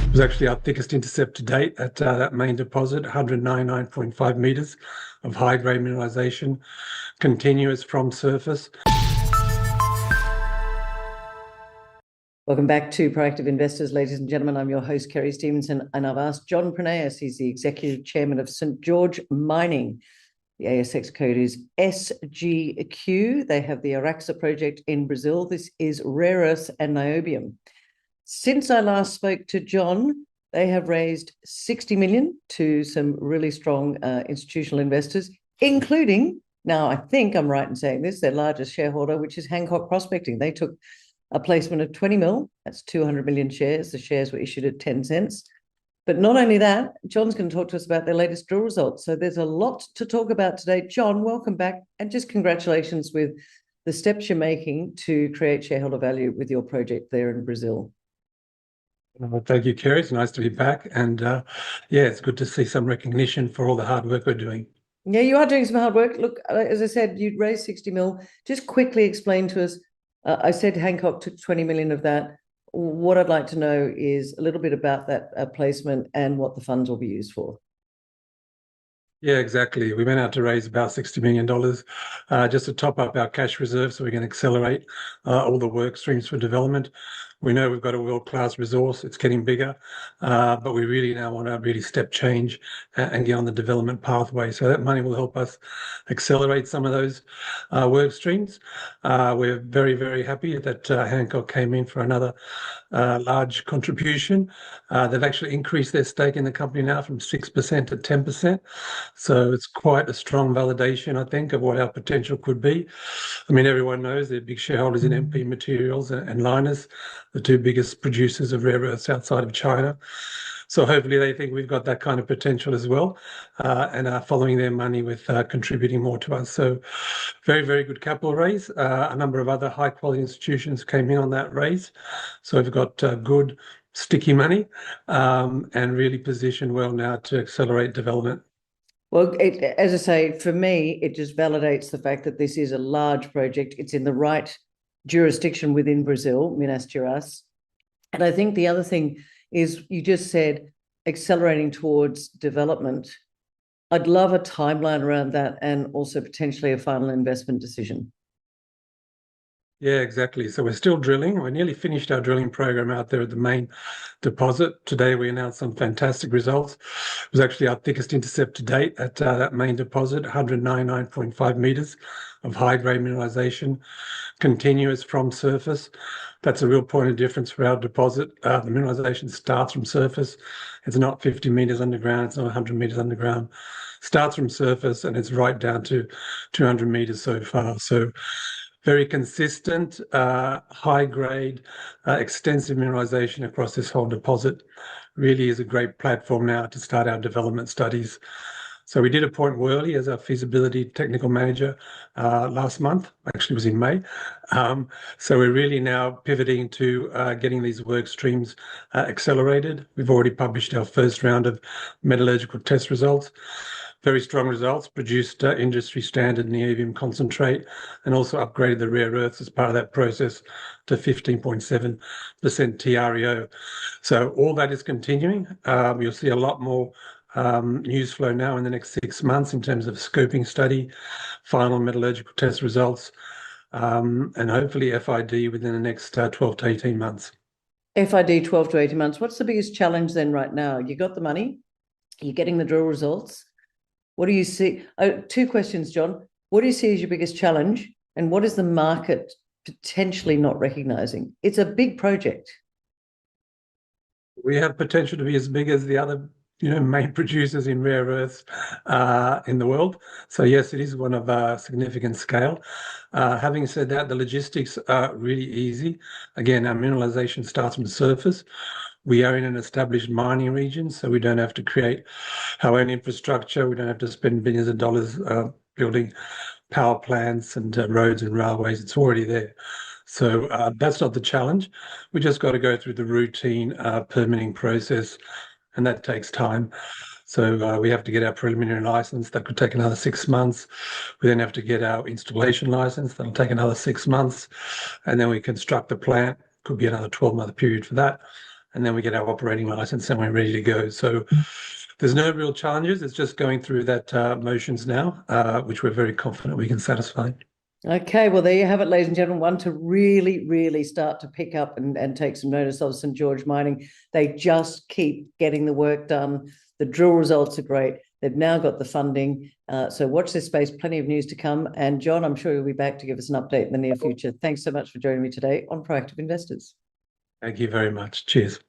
It was actually our thickest intercept to date at that main deposit, 199.5 meters of high-grade mineralisation, continuous from surface. Welcome back to Proactive Investors, ladies and gentlemen. I'm your host, Kerry Stevenson, and I've asked John Prineas. He's the Executive Chairman of St George Mining. The ASX code is SGQ. They have the Araxá project in Brazil. This is rare earths and niobium. Since I last spoke to John, they have raised 60 million to some really strong institutional investors, including, now I think I'm right in saying this, their largest shareholder, which is Hancock Prospecting. They took a placement of 20 mil, that's 200 million shares. The shares were issued at 10 cents. But not only that, John's going to talk to us about their latest drill results. So there's a lot to talk about today. John, welcome back, and just congratulations with the steps you're making to create shareholder value with your project there in Brazil. Well, thank you, Kerry. It's nice to be back. And yeah, it's good to see some recognition for all the hard work we're doing. Yeah, you are doing some hard work. Look, as I said, you'd raised 60 mil. Just quickly explain to us, I said Hancock took 20 million of that. What I'd like to know is a little bit about that placement and what the funds will be used for. Yeah, exactly. We went out to raise about $60 million just to top up our cash reserve so we can accelerate all the work streams for development. We know we've got a world-class resource. It's getting bigger, but we really now want to really step change and get on the development pathway. So that money will help us accelerate some of those work streams. We're very, very happy that Hancock came in for another large contribution. They've actually increased their stake in the company now from 6% to 10%. So it's quite a strong validation, I think, of what our potential could be. I mean, everyone knows they're big shareholders in MP Materials and Lynas, the two biggest producers of rare earths outside of China. So hopefully they think we've got that kind of potential as well, and are following their money with contributing more to us. So very, very good capital raise. A number of other high quality institutions came in on that raise. So we've got good sticky money and really positioned well now to accelerate development. Well, as I say, for me, it just validates the fact that this is a large project. It's in the right jurisdiction within Brazil, Minas Gerais. And I think the other thing is you just said accelerating towards development. I'd love a timeline around that and also potentially a final investment decision. Yeah, exactly. So we're still drilling. We're nearly finished our drilling program out there at the main deposit. Today we announced some fantastic results. It was actually our thickest intercept to date at that main deposit, 199.5 meters of high-grade mineralisation, continuous from surface. That's a real point of difference for our deposit. The mineralisation starts from surface. It's not 50 meters underground. It's not 100 meters underground. Starts from surface and it's right down to 200 meters so far. So very consistent, high-grade, extensive mineralisation across this whole deposit. Really is a great platform now to start our development studies. So we did appoint Worley as our feasibility technical manager last month. Actually, it was in May. So we're really now pivoting to getting these work streams accelerated. We've already published our first round of metallurgical test results. Very strong results, produced industry standard niobium concentrate, and also upgraded the rare earths as part of that process to 15.7% TREO. So all that is continuing. You'll see a lot more news flow now in the next 6 months in terms of scoping study, final metallurgical test results, and hopefully FID within the next 12 to 18 months. FID 12 to 18 months. What's the biggest challenge then right now? You got the money, you're getting the drill results. What do you see? Two questions, John. What do you see as your biggest challenge, and what is the market potentially not recognizing? It's a big project. We have potential to be as big as the other main producers in rare earths in the world. So yes, it is one of significant scale. Having said that, the logistics are really easy. Again, our mineralization starts from the surface. We are in an established mining region, so we don't have to create our own infrastructure. We don't have to spend billions of dollars building power plants and roads and railways. It's already there. So that's not the challenge. We just got to go through the routine permitting process, and that takes time. So we have to get our preliminary license. That could take another 6 months. We then have to get our installation license. That'll take another 6 months. And then we construct the plant. Could be another 12-month period for that. and then we get our operating license and we're ready to go. So there's no real challenges. It's just going through that motions now, which we're very confident we can satisfy. Okay, well, there you have it, ladies and gentlemen. One to really, really start to pick up and take some notice of St George Mining. They just keep getting the work done. The drill results are great. They've now got the funding. So watch this space, plenty of news to come. And John, I'm sure you'll be back to give us an update in the near future. Thanks so much for joining me today on Proactive Investors. Thank you very much. Cheers.